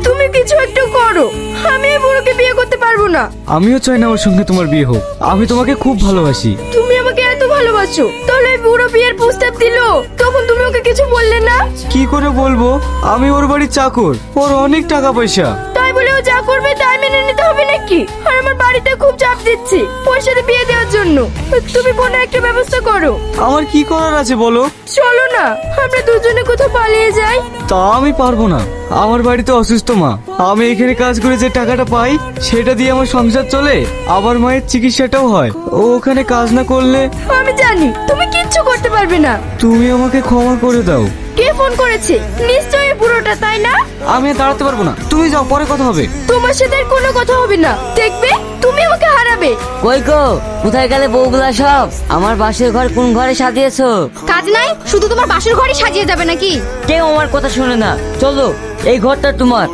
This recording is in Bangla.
তুমি কিছু একটু করো, আমি এই বুড়োকে বিয়ে করতে পারবো না। আমিও চাই না ওর সঙ্গে তোমার বিয়ে হোক। আমি তোমাকে খুব ভালোবাসি। তুমি আমাকে এত ভালোবাসো, তাহলে এই বুড়ো বিয়ের প্রস্তাব দিলো, তখন তুমি ওকে কিছু বললে না? কি করে বলবো? আমি ওর বাড়ির চাকর, ওর অনেক টাকা পয়সা। তাই বলে ও যা করবে তাই মেনে নিতে হবে নাকি? আর আমার বাড়িতে খুব চাপ দিচ্ছে ওর সাথে বিয়ে দেওয়ার জন্য। তুমি কোনো একটা ব্যবস্থা করো। আমার কি করার আছে বলো? চলো না, আমরা দুজনে কোথাও পালিয়ে যাই। তা আমি পারবো না, আমার বাড়িতে অসুস্থ মা। আমি এখানে কাজ করে যে টাকাটা পাই সেটা দিয়ে আমার সংসার চলে, আবার মায়ের চিকিৎসাটাও হয়। ও ওখানে কাজ না করলে। আমি জানি তুমি কিচ্ছু করতে পারবে না। তুমি আমাকে ক্ষমা করে দাও। কে ফোন করেছে? নিশ্চয়ই এই বুড়োটা, তাই না? আমি আর দাঁড়াতে পারবো না, তুমি যাও, পরে কথা হবে। তোমার সাথে আর কোনো কথা হবে না, দেখবে তুমি আমাকে হারাবে। কই গো, কোথায় গেলে বউগুলা সব? আমার বাসের ঘর কোন ঘরে সাজিয়েছো? কাজ নাই, শুধু তোমার বাসর ঘরই সাজিয়ে যাবে নাকি? কেউ আমার কথা শোনে না। চলো, এই ঘরটা তোমার।